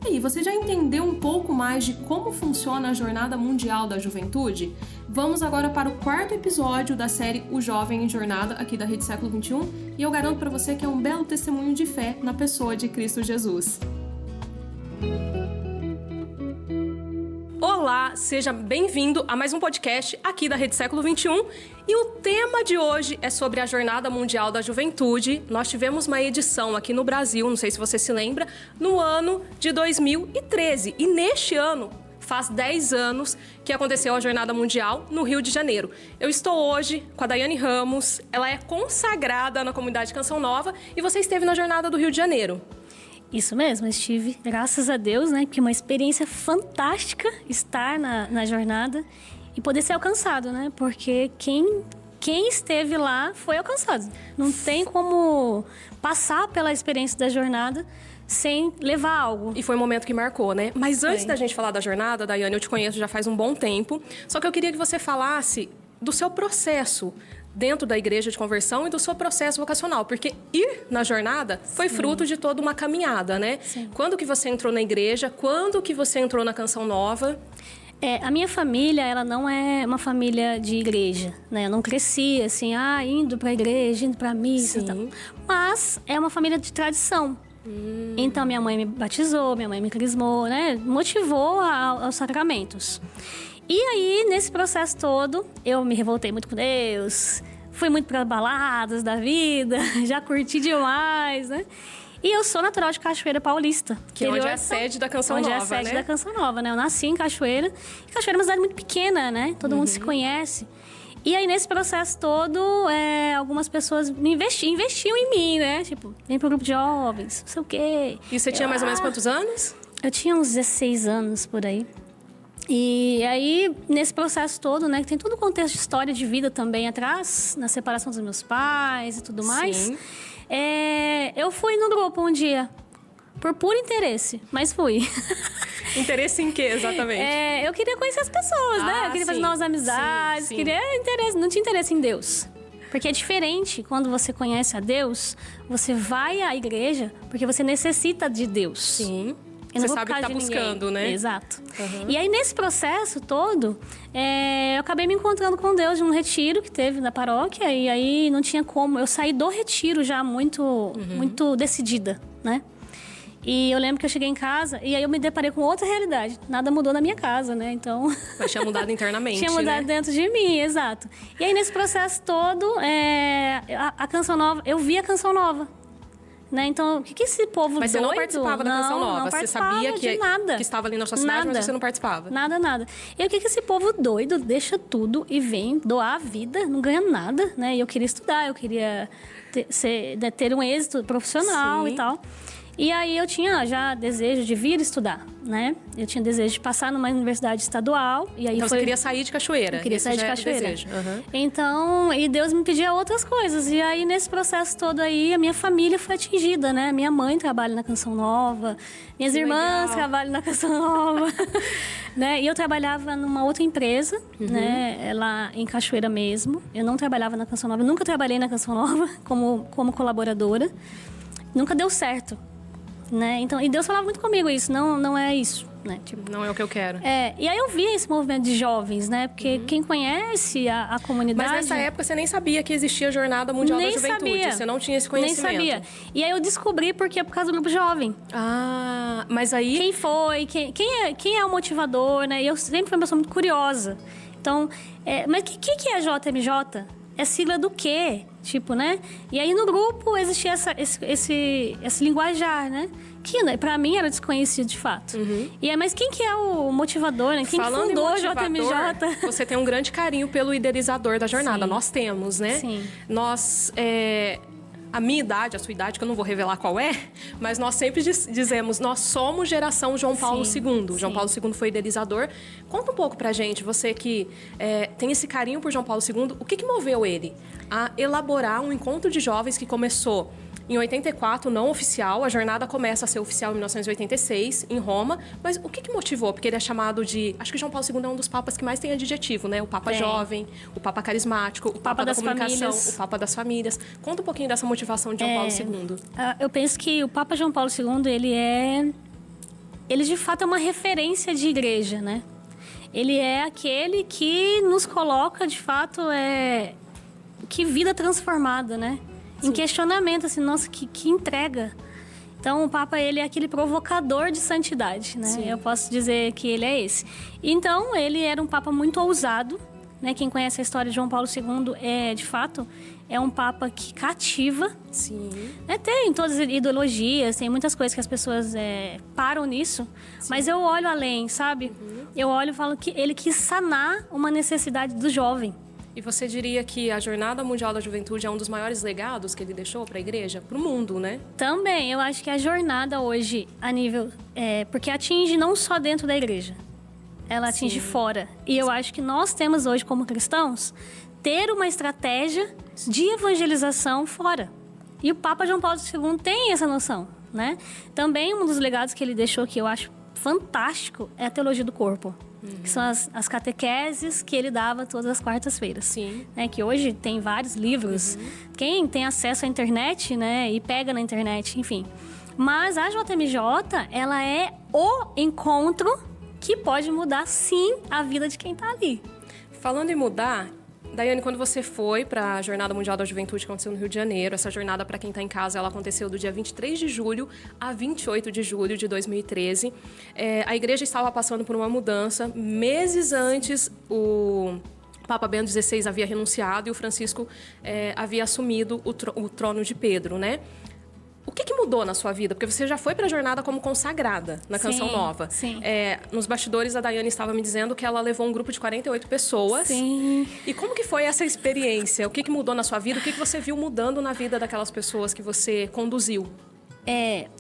aí, você já entendeu um pouco mais de como funciona a Jornada Mundial da Juventude? Vamos agora para o 4º episódio da série O Jovem em Jornada, aqui da Rede Século XXI, e eu garanto para você que é um belo testemunho de fé na pessoa de Cristo Jesus. Olá, seja bem-vindo a mais um podcast aqui da Rede Século XXI. E o tema de hoje é sobre a Jornada Mundial da Juventude. Nós tivemos uma edição aqui no Brasil, não sei se você se lembra, no ano de 2013. E neste ano, faz 10 anos que aconteceu a Jornada Mundial no Rio de Janeiro. Eu estou hoje com a Daiane Ramos, ela é consagrada na comunidade Canção Nova e você esteve na Jornada do Rio de Janeiro. Isso mesmo, eu estive, graças a Deus, né? Porque é uma experiência fantástica estar na jornada e poder ser alcançado, né? Porque quem esteve lá foi alcançado. Não tem como passar pela experiência da jornada sem levar algo. E foi um momento que marcou, né? Mas antes da gente falar da jornada, Daiane, eu te conheço já faz um bom tempo. Só que eu queria que você falasse do seu processo dentro da igreja de conversão e do seu processo vocacional, porque ir na jornada foi fruto de toda uma caminhada, né? Sim. Quando que você entrou na igreja? Quando que você entrou na Canção Nova? A minha família, ela não é uma família de igreja, né? Eu não cresci assim, indo pra igreja, indo pra missa e tal. Mas é uma família de tradição. Então, minha mãe me batizou, minha mãe me crismou, né? Motivou aos sacramentos. E aí, nesse processo todo, eu me revoltei muito com Deus, fui muito para baladas da vida, já curti demais, né? E eu sou natural de Cachoeira Paulista. Que é onde é a sede da Canção Nova, né? Onde é a sede da Canção Nova, né? Eu nasci em Cachoeira. E Cachoeira é uma cidade muito pequena, né? Todo mundo se conhece. E aí, nesse processo todo, algumas pessoas investiam em mim, né? Tipo, vem pro grupo de jovens, não sei o quê. E você tinha mais ou menos quantos anos? Eu tinha uns 16 anos, por aí. E aí, nesse processo todo, né, que tem todo o contexto de história de vida também atrás, na separação dos meus pais e tudo mais, Sim. Eu fui no grupo um dia, por puro interesse, mas fui. Interesse em quê, exatamente? Eu queria conhecer as pessoas, né? Eu queria fazer novas amizades, sim. Não tinha interesse em Deus. Porque é diferente quando você conhece a Deus, você vai à igreja porque você necessita de Deus. Sim. Você sabe o que tá buscando, né? Exato. E aí, nesse processo todo, eu acabei me encontrando com Deus num retiro que teve na paróquia. E aí, não tinha como. Eu saí do retiro já muito decidida, né? E eu lembro que eu cheguei em casa e aí eu me deparei com outra realidade. Nada mudou na minha casa, né? Então... Mas tinha mudado internamente, tinha mudado dentro de mim, exato. E aí, nesse processo todo, a Canção Nova... Eu vi a Canção Nova. Né? Então, o que esse povo Mas doido... você não participava da Canção Nova? Não você sabia que estava ali na sua cidade, mas você não participava? Nada. E o que esse povo doido deixa tudo e vem doar a vida, não ganha nada, né? E eu queria estudar, eu queria ter um êxito profissional e tal. E aí eu tinha já desejo de vir estudar, né? Eu tinha desejo de passar numa universidade estadual. E aí então você queria sair de Cachoeira? Eu queria sair de Cachoeira. Uhum. Então, e Deus me pedia outras coisas. E aí, nesse processo todo aí, a minha família foi atingida, né? Minha mãe trabalha na Canção Nova, minhas irmãs trabalham na Canção Nova. Né? E eu trabalhava numa outra empresa, né? Lá em Cachoeira mesmo. Eu não trabalhava na Canção Nova, nunca trabalhei na Canção Nova como colaboradora. Nunca deu certo. Né? Então, e Deus falava muito comigo isso, não é isso, né? Tipo, não é o que eu quero. E aí eu vi esse movimento de jovens, né? Porque quem conhece a comunidade... Mas nessa época você nem sabia que existia a Jornada Mundial da Juventude. Sabia. Você não tinha esse conhecimento. Nem sabia. E aí eu descobri por causa do grupo jovem. Mas aí... Quem foi, quem é o motivador, né? E eu sempre fui uma pessoa muito curiosa. Então, mas o que é a JMJ? É sigla do quê? Tipo, né? E aí no grupo existia esse linguajar, né? Que pra mim era desconhecido de fato. E aí, mas quem que é o motivador, né? Quem Falando fundou em a JMJ? Você tem um grande carinho pelo idealizador da jornada. Sim. Nós temos, né? Sim. Nós... A minha idade, a sua idade, que eu não vou revelar qual é, mas nós sempre dizemos, nós somos geração João Paulo II. João Paulo II foi idealizador. Conta um pouco pra gente, você que tem esse carinho por João Paulo II, o que moveu ele a elaborar um encontro de jovens que começou em 84, não oficial. A jornada começa a ser oficial em 1986, em Roma. Mas o que motivou? Porque ele é chamado de... Acho que João Paulo II é um dos papas que mais tem adjetivo, né? O Papa jovem, o Papa carismático, o Papa da comunicação, o Papa das famílias. Conta um pouquinho dessa motivação de João Paulo II. Eu penso que o Papa João Paulo II, ele é ele de fato é uma referência de igreja, né? Ele é aquele que nos coloca, de fato, que vida transformada, né? Sim. Em questionamento, assim, nossa, que entrega. Então, o Papa, ele é aquele provocador de santidade, né? Sim. Eu posso dizer que ele é esse. Então, ele era um Papa muito ousado, né? Quem conhece a história de João Paulo II, de fato, é um Papa que cativa. Sim. Né? Tem todas as ideologias, tem muitas coisas que as pessoas param nisso. Sim. Mas eu olho além, sabe? Uhum. Eu olho e falo que ele quis sanar uma necessidade do jovem. E você diria que a Jornada Mundial da Juventude é um dos maiores legados que ele deixou para a igreja? Para o mundo, né? Também, eu acho que a jornada hoje, a nível... porque atinge não só dentro da igreja. Ela atinge fora. E eu acho que nós temos hoje, como cristãos, ter uma estratégia de evangelização fora. E o Papa João Paulo II tem essa noção, né? Também um dos legados que ele deixou, que eu acho fantástico, é a teologia do corpo. Uhum. Que são as catequeses que ele dava todas as quartas-feiras. Sim. Né? Que hoje tem vários livros. Uhum. Quem tem acesso à internet, né? E pega na internet, enfim. Mas a JMJ, ela é o encontro que pode mudar, sim, a vida de quem está ali. Falando em mudar, Daiane, quando você foi para a Jornada Mundial da Juventude, que aconteceu no Rio de Janeiro, essa jornada, para quem está em casa, ela aconteceu do dia 23 de julho a 28 de julho de 2013. A igreja estava passando por uma mudança. Meses antes, o Papa Bento XVI havia renunciado e o Francisco havia assumido o trono de Pedro, né? O que mudou na sua vida? Porque você já foi para a jornada como consagrada na Canção Nova. Sim. Nos bastidores, a Daiane estava me dizendo que ela levou um grupo de 48 pessoas. Sim. E como que foi essa experiência? O que mudou na sua vida? O que você viu mudando na vida daquelas pessoas que você conduziu?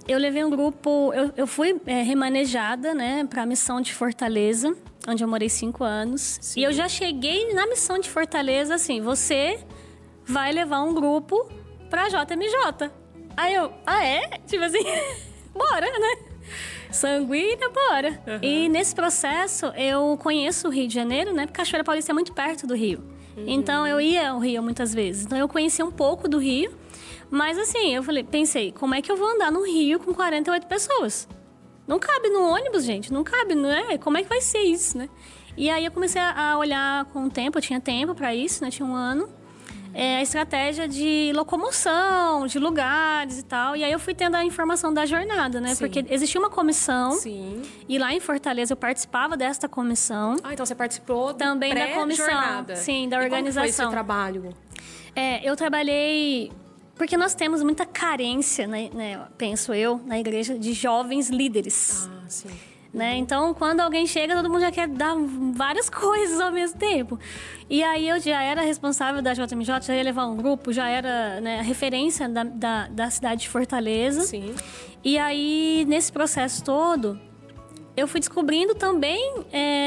Eu levei um grupo... Eu fui remanejada, né, para a missão de Fortaleza, onde eu morei 5 anos. Sim. E eu já cheguei na missão de Fortaleza, assim, você vai levar um grupo para a JMJ. Aí eu, tipo assim, bora, né? Sanguínea, bora. Uhum. E nesse processo, eu conheço o Rio de Janeiro, né? Porque Cachoeira Paulista é muito perto do Rio. Uhum. Então, eu ia ao Rio muitas vezes. Então, eu conhecia um pouco do Rio. Mas, assim, pensei, como é que eu vou andar no Rio com 48 pessoas? Não cabe no ônibus, gente. Não cabe, não é? Como é que vai ser isso, né? E aí, eu comecei a olhar com o tempo. Eu tinha tempo para isso, né? Tinha 1 ano. A estratégia de locomoção, de lugares e tal. E aí eu fui tendo a informação da jornada, né? Sim. Porque existia uma comissão. Sim. E lá em Fortaleza eu participava desta comissão. Então você participou também da comissão. Sim, da organização. E como foi esse trabalho? Eu trabalhei... Porque nós temos muita carência, né, penso eu, na igreja, de jovens líderes. Sim. Né? Então, quando alguém chega, todo mundo já quer dar várias coisas ao mesmo tempo. E aí, eu já era responsável da JMJ, já ia levar um grupo, já era, né, a referência da cidade de Fortaleza. Sim. E aí, nesse processo todo, eu fui descobrindo também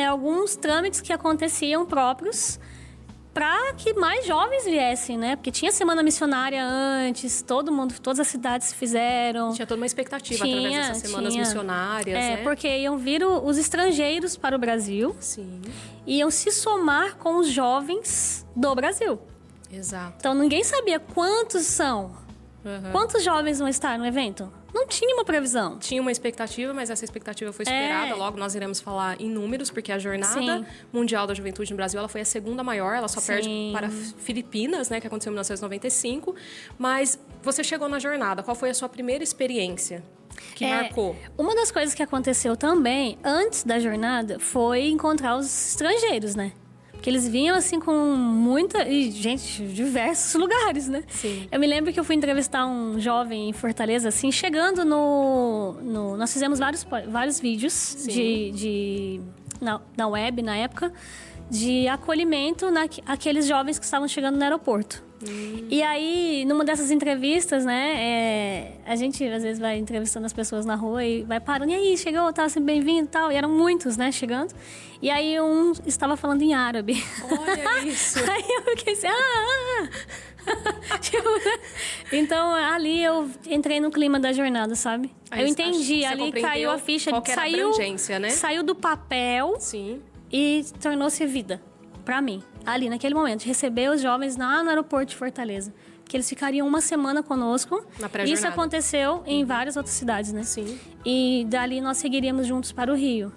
alguns trâmites que aconteciam próprios para que mais jovens viessem, né? Porque tinha semana missionária antes, todas as cidades fizeram. Tinha toda uma expectativa através dessas semanas missionárias, né? Porque iam vir os estrangeiros para o Brasil. Sim. Iam se somar com os jovens do Brasil. Exato. Então, ninguém sabia quantos são. Uhum. Quantos jovens vão estar no evento? Não tinha uma previsão. Tinha uma expectativa, mas essa expectativa foi superada. Logo, nós iremos falar em números, porque a Jornada Mundial da Juventude no Brasil, ela foi a segunda maior. Ela só perde para Filipinas, né, que aconteceu em 1995. Mas você chegou na jornada. Qual foi a sua primeira experiência que marcou? Uma das coisas que aconteceu também, antes da jornada, foi encontrar os estrangeiros, né? Porque eles vinham, assim, com muita... E, gente, de diversos lugares, né? Sim. Eu me lembro que eu fui entrevistar um jovem em Fortaleza, assim, chegando nós fizemos vários vídeos na web, na época, de acolhimento àqueles jovens que estavam chegando no aeroporto. E aí, numa dessas entrevistas, né, a gente às vezes vai entrevistando as pessoas na rua e vai parando, e aí, chegou, tá assim, bem-vindo e tal, e eram muitos, né, chegando. E aí, um estava falando em árabe. Olha isso! Aí eu fiquei assim, tipo, né? Então, ali eu entrei no clima da jornada, sabe? Eu entendi, ali caiu a ficha, saiu do papel. Sim. E tornou-se vida, pra mim. Ali, naquele momento, de receber os jovens lá no aeroporto de Fortaleza. que eles ficariam uma semana conosco. Na pré-jornada. Isso aconteceu em várias outras cidades, né? Sim. E dali nós seguiríamos juntos para o Rio.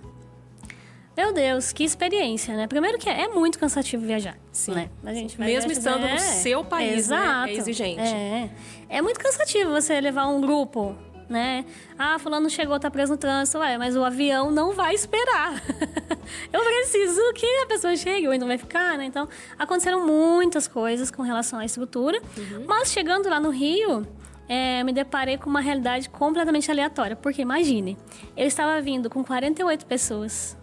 Meu Deus, que experiência, né? Primeiro que é muito cansativo viajar. Sim. Né? A gente vai Mesmo viajar, estando no seu país, exato, né? É exigente. É muito cansativo você levar um grupo, né? Ah, fulano chegou, tá preso no trânsito. Ué, mas o avião não vai esperar. Eu preciso que a pessoa chegue, ou então vai ficar, né? Então, aconteceram muitas coisas com relação à estrutura. Mas chegando lá no Rio... me deparei com uma realidade completamente aleatória. Porque, imagine, eu estava vindo com 48 pessoas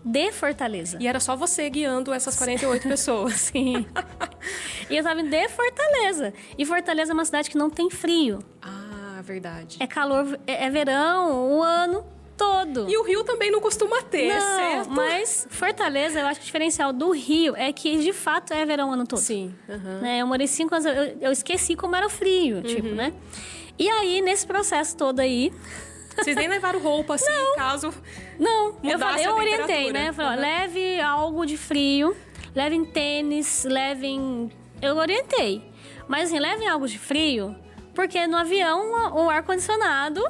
de Fortaleza. E era só você guiando essas 48 pessoas. Sim. E eu estava vindo de Fortaleza. E Fortaleza é uma cidade que não tem frio. Ah, verdade. É calor, é verão o ano todo. E o Rio também não costuma ter, Não, certo? mas Fortaleza, eu acho que o diferencial do Rio é que, de fato, é verão o ano todo. Sim. Né? Eu morei 5 anos, eu esqueci como era o frio, tipo, né? E aí, nesse processo todo aí... Vocês nem levaram roupa, assim, caso... Não, mudasse eu a orientei, temperatura. né? Eu falei, ó, leve algo de frio, levem tênis, levem... Eu orientei. Mas, assim, levem algo de frio, porque no avião, o ar-condicionado,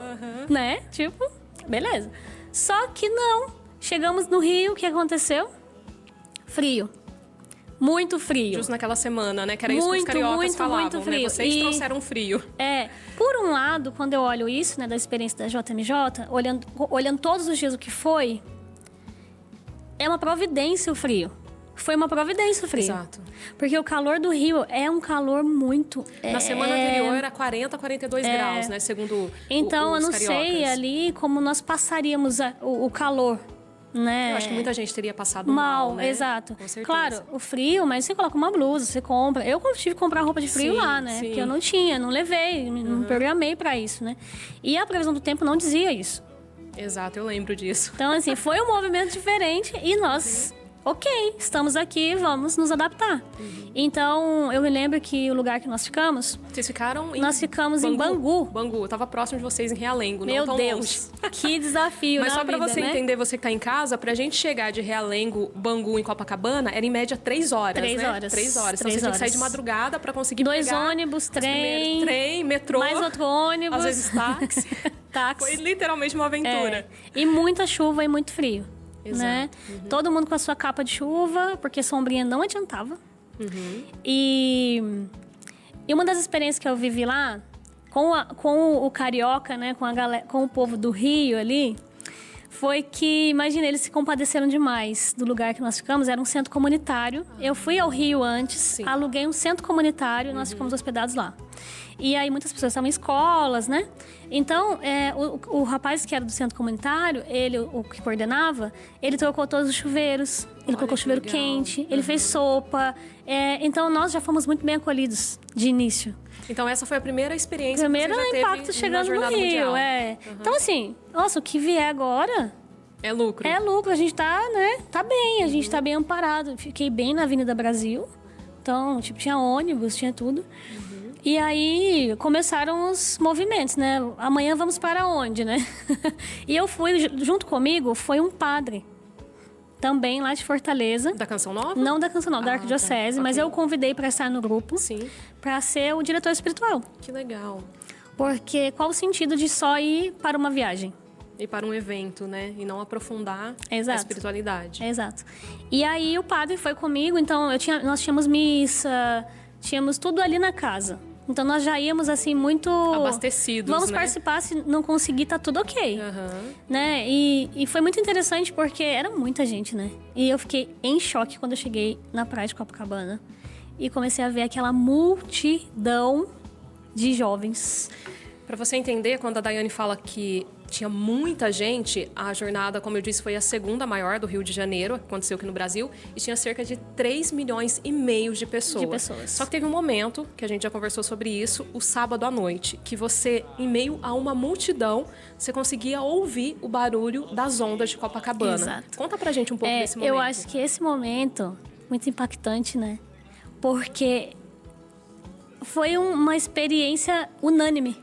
né? Tipo, beleza. Só que não. Chegamos no Rio, o que aconteceu? Frio. Muito frio. Justo naquela semana, né? Que era isso que os cariocas falavam, muito frio. né? Vocês trouxeram frio. Por um lado, quando eu olho isso, né, da experiência da JMJ, olhando todos os dias o que foi, é uma providência o frio. Foi uma providência o frio. Exato. Porque o calor do Rio é um calor muito... Na semana anterior era 40, 42 graus, né? Segundo Então, os eu não cariocas. sei ali como nós passaríamos o calor, né? Eu acho que muita gente teria passado mal, né? Exato. Com certeza. Claro, o frio, mas você coloca uma blusa, você compra. Eu tive que comprar roupa de frio Sim, lá, né? sim. Porque eu não tinha, não levei, não programei pra isso, né? E a previsão do tempo não dizia isso. Exato, eu lembro disso. Então, assim, foi um movimento diferente e nós... Ok, estamos aqui, vamos nos adaptar. Então, eu me lembro que o lugar que nós ficamos... Vocês ficaram em Nós ficamos em Bangu. Bangu, eu tava próximo de vocês em Realengo, Meu não tão Deus, longe. que desafio, Mas na só pra vida, você né? entender, você que tá em casa, pra gente chegar de Realengo, Bangu, em Copacabana, era em média 3 horas, 3 né? horas. 3 horas. Então 3 você tinha que sair horas. de madrugada pra conseguir 2 pegar... ônibus, os primeiros- trem, trem, metrô, mais outro ônibus. às vezes táxi. Táxi. Foi literalmente uma aventura. E muita chuva e muito frio. Exato. Né? Todo mundo com a sua capa de chuva, porque sombrinha não adiantava. E uma das experiências que eu vivi lá, com o carioca, né? Com o povo do Rio ali, foi que, imagina, eles se compadeceram demais do lugar que nós ficamos. Era um centro comunitário. Eu fui ao Rio antes, Sim. aluguei um centro comunitário e nós ficamos hospedados lá. E aí muitas pessoas estavam em escolas, né? Então, o rapaz que era do centro comunitário, o que coordenava, ele trocou todos os chuveiros, ele colocou que chuveiro legal. quente, ele fez sopa. Então, nós já fomos muito bem acolhidos de início. Então essa foi a primeira experiência Primeiro que você já teve impacto na chegando no jornada Rio, mundial. Então, assim, nossa, o que vier agora É lucro. é lucro. A gente tá, né? Tá bem, a gente tá bem amparado. Fiquei bem na Avenida Brasil. Então, tipo, tinha ônibus, tinha tudo. E aí começaram os movimentos, né? Amanhã vamos para onde, né? E eu fui, junto comigo, foi um padre. Também lá de Fortaleza. Da Canção Nova? Não da Canção Nova, da Arquidiocese, tá. mas Ok. eu convidei para estar no grupo. Sim. Para ser o diretor espiritual. Que legal. Porque qual o sentido de só ir para uma viagem? E para um evento, né? E não aprofundar Exato. a espiritualidade. Exato. E aí o padre foi comigo, então nós tínhamos missa, tínhamos tudo ali na casa. Então nós já íamos assim muito Abastecidos, Vamos né? participar, se não conseguir tá tudo ok, né? E foi muito interessante porque era muita gente, né? E eu fiquei em choque quando eu cheguei na praia de Copacabana e comecei a ver aquela multidão de jovens. Para você entender, quando a Daiane fala que tinha muita gente, a jornada, como eu disse, foi a segunda maior do Rio de Janeiro, que aconteceu aqui no Brasil, e tinha cerca de 3,5 milhões de pessoas. Só que teve um momento, que a gente já conversou sobre isso, o sábado à noite, que você, em meio a uma multidão, você conseguia ouvir o barulho das ondas de Copacabana. Exato. Conta pra gente um pouco desse momento. Eu acho que esse momento, muito impactante, né? Porque foi uma experiência unânime.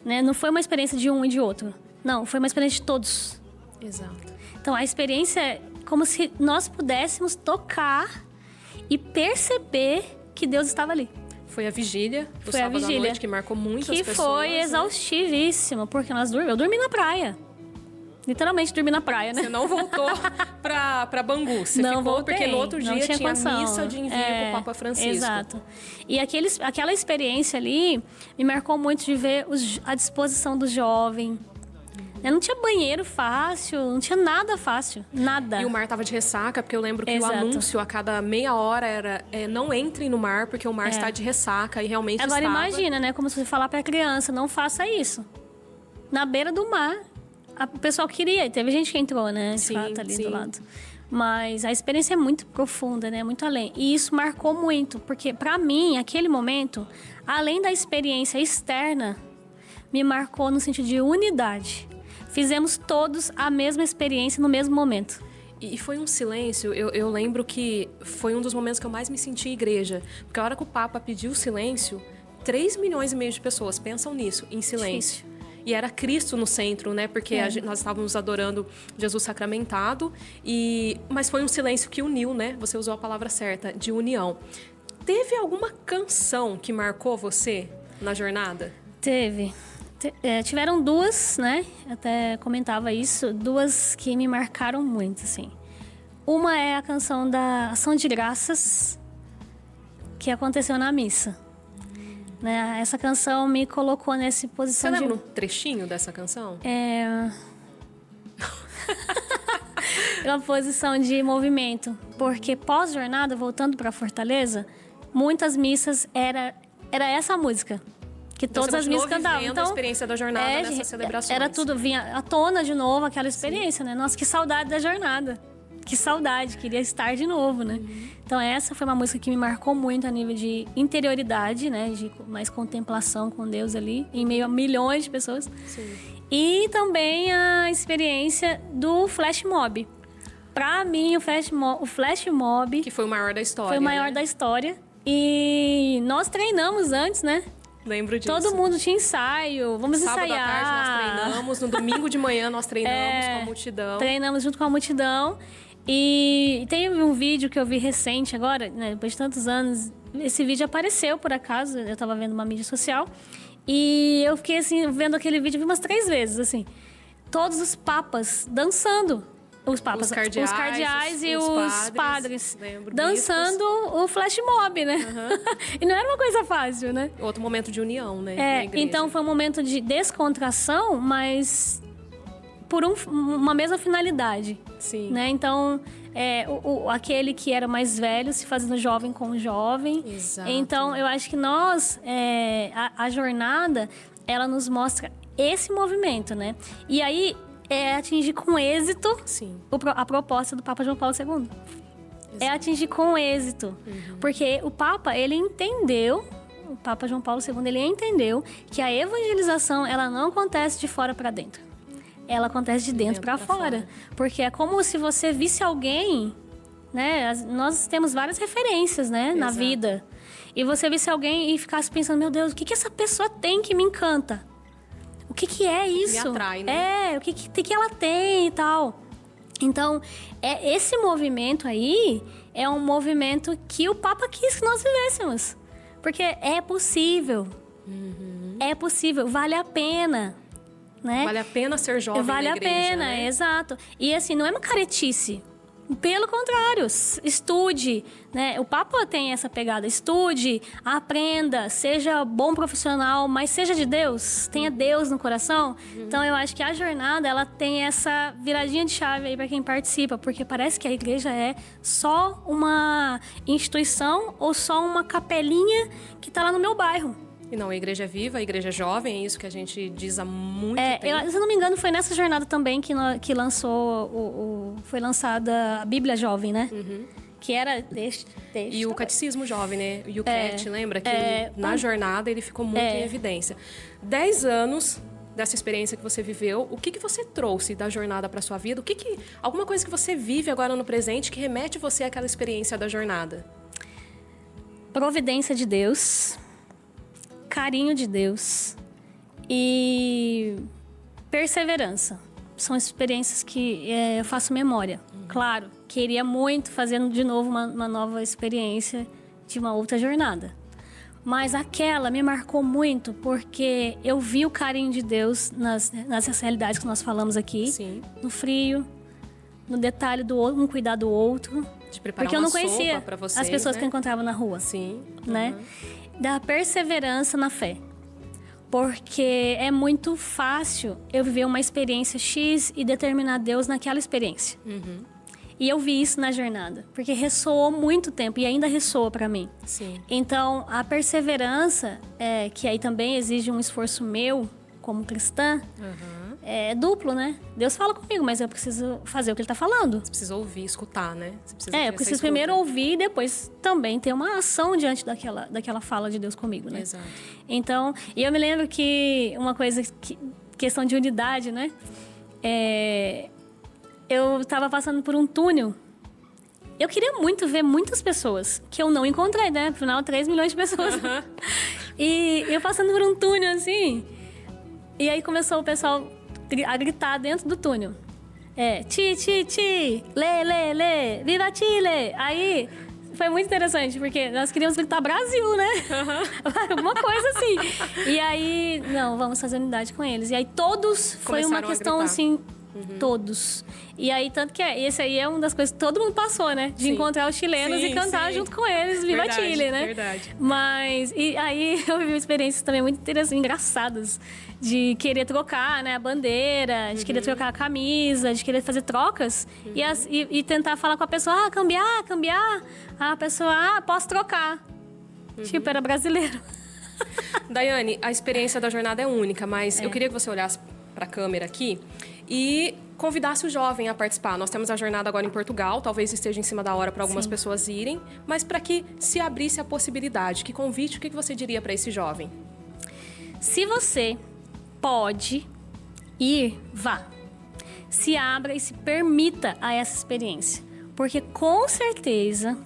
Né? Não foi uma experiência de um e de outro. Não, foi uma experiência de todos. Exato. Então, a experiência é como se nós pudéssemos tocar e perceber que Deus estava ali. Foi a vigília do Foi a sábado à vigília. noite, que marcou muitas Que pessoas. foi né? exaustivíssimo, porque eu dormi na praia. Literalmente dormi na praia, né? Você não voltou pra Bangu. Você Não ficou voltei, porque no outro não dia tinha tinha condição. missa de envio com o Papa Francisco. Exato. E aquela experiência ali me marcou muito de ver a disposição do jovem. Não tinha banheiro fácil, não tinha nada fácil, nada. E o mar tava de ressaca, porque eu lembro que Exato. o anúncio a cada meia hora era não entrem no mar, porque o mar está de ressaca, e realmente Agora estava. imagina, né? Como se você falar pra criança, não faça isso. Na beira do mar, o pessoal queria, e teve gente que entrou, né? De Sim, fato, ali sim. do lado. Mas a experiência é muito profunda, né? Muito além. E isso marcou muito, porque pra mim, aquele momento, além da experiência externa, me marcou no sentido de unidade. Fizemos todos a mesma experiência no mesmo momento. E foi um silêncio, eu lembro que foi um dos momentos que eu mais me senti igreja. Porque a hora que o Papa pediu silêncio, 3 milhões e meio de pessoas pensam nisso, em silêncio. E era Cristo no centro, né? Porque nós estávamos adorando Jesus sacramentado. Mas foi um silêncio que uniu, né? Você usou a palavra certa, de união. Teve alguma canção que marcou você na jornada? Teve. Tiveram duas, né? Até comentava isso. Duas que me marcaram muito, assim. Uma é a canção da Ação de Graças, que aconteceu na missa. Né? Essa canção me colocou nessa posição Você lembra um trechinho dessa canção? Uma posição de movimento. Porque pós-jornada, voltando para Fortaleza, muitas missas era essa música. Que todas as missas cantavam. Então, a experiência da jornada nessas celebrações. Era tudo, vinha à tona de novo aquela experiência, né? Nossa, que saudade da jornada. Que saudade, queria estar de novo, né? Então essa foi uma música que me marcou muito a nível de interioridade, né? De mais contemplação com Deus ali, em meio a milhões de pessoas. Sim. E também a experiência do Flash Mob. Pra mim, o Flash Mob... Que foi o maior da história. Foi o maior da história. E nós treinamos antes, né? Lembro disso. Todo mundo tinha ensaio, vamos Sábado ensaiar. à tarde nós treinamos, no domingo de manhã nós treinamos com a multidão. Treinamos junto com a multidão. E tem um vídeo que eu vi recente agora, né, depois de tantos anos. Esse vídeo apareceu, por acaso, eu tava vendo uma mídia social. E eu fiquei, assim, vendo aquele vídeo, eu vi umas 3 vezes, assim. Todos os papas dançando. Os papas, os cardeais e os padres dançando o flash mob, né? E não era uma coisa fácil, né? Outro momento de união, né? Então foi um momento de descontração, mas por uma mesma finalidade. Sim. Né? Então, aquele que era mais velho se fazendo jovem com o jovem. Exato. Então, eu acho que nós, a jornada, ela nos mostra esse movimento, né? E aí, atingir com êxito a proposta do Papa João Paulo II. Exato. É atingir com êxito. Porque o Papa, ele entendeu, o Papa João Paulo II, ele entendeu que a evangelização, ela não acontece de fora para dentro. Ela acontece de dentro para fora. Porque é como se você visse alguém, né? Nós temos várias referências, né? Na vida. E você visse alguém e ficasse pensando, meu Deus, o que essa pessoa tem que me encanta? O que é isso? Me atrai, né? O que ela tem e tal. Então, esse movimento aí é um movimento que o Papa quis que nós vivêssemos. Porque é possível. É possível, vale a pena. Né? Vale a pena ser jovem vale na igreja, a pena, né? Exato. E assim, não é uma caretice. Pelo contrário, estude, né? O Papa tem essa pegada, estude, aprenda, seja bom profissional, mas seja de Deus, tenha Deus no coração. Então eu acho que a jornada, ela tem essa viradinha de chave aí para quem participa, porque parece que a igreja é só uma instituição ou só uma capelinha que tá lá no meu bairro. E não, a igreja é viva, a igreja é jovem, é isso que a gente diz há muito tempo. Se eu não me engano, foi nessa jornada também que lançou foi lançada a Bíblia Jovem, né? Que era texto. E o Catecismo Jovem, né? E o CAT, lembra? Que na jornada ele ficou muito em evidência. 10 anos dessa experiência que você viveu, o que você trouxe da jornada para sua vida? Alguma coisa que você vive agora no presente que remete você àquela experiência da jornada? Providência de Deus, carinho de Deus e perseverança. São experiências que eu faço memória. Claro, queria muito fazer de novo uma nova experiência de uma outra jornada. Mas aquela me marcou muito porque eu vi o carinho de Deus nessas realidades que nós falamos aqui. Sim. No frio, no detalhe do outro, um cuidar do outro. De preparar porque eu não uma conhecia sopa pra vocês, as pessoas né? que eu encontrava na rua. Sim. Né? Da perseverança na fé. Porque é muito fácil eu viver uma experiência X e determinar Deus naquela experiência. E eu vi isso na jornada, porque ressoou muito tempo e ainda ressoa para mim. Sim. Então, a perseverança, que aí também exige um esforço meu como cristã, é duplo, né? Deus fala comigo, mas eu preciso fazer o que Ele tá falando. Você precisa ouvir, escutar, né? Você precisa ter Eu essa preciso escuta. primeiro ouvir e depois também ter uma ação diante daquela fala de Deus comigo, né? Exato. Então, e eu me lembro que uma coisa, questão de unidade, né? Eu estava passando por um túnel. Eu queria muito ver muitas pessoas, que eu não encontrei, né? Afinal, 3 milhões de pessoas. E eu passando por um túnel, assim. E aí começou o pessoal a gritar dentro do túnel. Ti, ti, ti, lê, viva Chile! Aí foi muito interessante, porque nós queríamos gritar Brasil, né? Alguma coisa assim. E aí, não, vamos fazer unidade com eles. E aí todos, foi uma Começaram a questão gritar. assim, todos. E aí, tanto que esse aí é uma das coisas que todo mundo passou, né? De Sim. encontrar os chilenos Sim, e cantar sim. junto com eles, Viva Verdade, Chile, né? verdade. Mas, e aí eu vivi experiências também muito interessantes, engraçadas. De querer trocar, né, a bandeira, de querer trocar a camisa, de querer fazer trocas. E tentar falar com a pessoa, cambiar. A pessoa, posso trocar. Tipo, era brasileiro. Daiane, a experiência da jornada é única, mas eu queria que você olhasse para a câmera aqui e convidasse o jovem a participar. Nós temos a jornada agora em Portugal, talvez esteja em cima da hora para algumas pessoas irem, mas para que se abrisse a possibilidade, que convite, o que você diria para esse jovem? Se você pode ir, vá. Se abra e se permita a essa experiência. Porque com certeza,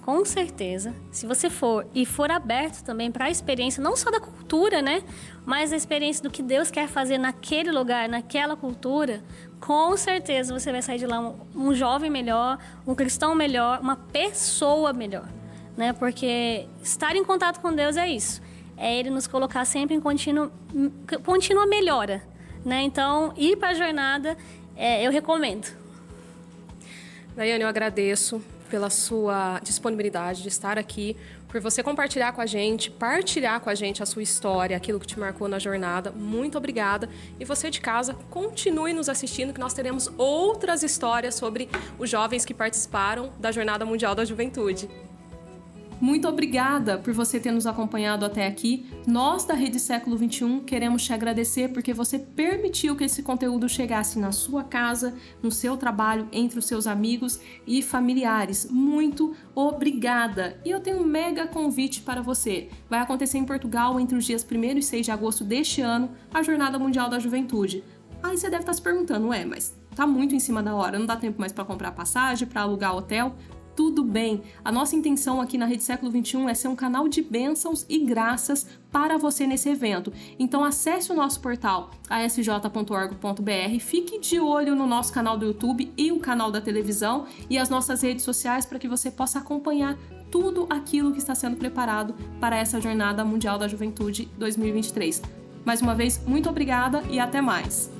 se você for e for aberto também para a experiência, não só da cultura, né? Mas a experiência do que Deus quer fazer naquele lugar, naquela cultura, com certeza você vai sair de lá um jovem melhor, um cristão melhor, uma pessoa melhor, né? Porque estar em contato com Deus é isso. É Ele nos colocar sempre em contínua melhora, né? Então, ir para a jornada, eu recomendo. Daiane, eu agradeço pela sua disponibilidade de estar aqui, por você compartilhar com a gente, partilhar com a gente a sua história, aquilo que te marcou na jornada. Muito obrigada. E você de casa, continue nos assistindo, que nós teremos outras histórias sobre os jovens que participaram da Jornada Mundial da Juventude. Muito obrigada por você ter nos acompanhado até aqui. Nós da Rede Século XXI queremos te agradecer porque você permitiu que esse conteúdo chegasse na sua casa, no seu trabalho, entre os seus amigos e familiares. Muito obrigada! E eu tenho um mega convite para você. Vai acontecer em Portugal entre os dias 1º e 6 de agosto deste ano, a Jornada Mundial da Juventude. Aí você deve estar se perguntando, mas tá muito em cima da hora, não dá tempo mais para comprar passagem, para alugar hotel? Tudo bem, a nossa intenção aqui na Rede Século XXI é ser um canal de bênçãos e graças para você nesse evento. Então acesse o nosso portal asj.org.br, fique de olho no nosso canal do YouTube e o canal da televisão e as nossas redes sociais para que você possa acompanhar tudo aquilo que está sendo preparado para essa Jornada Mundial da Juventude 2023. Mais uma vez, muito obrigada e até mais!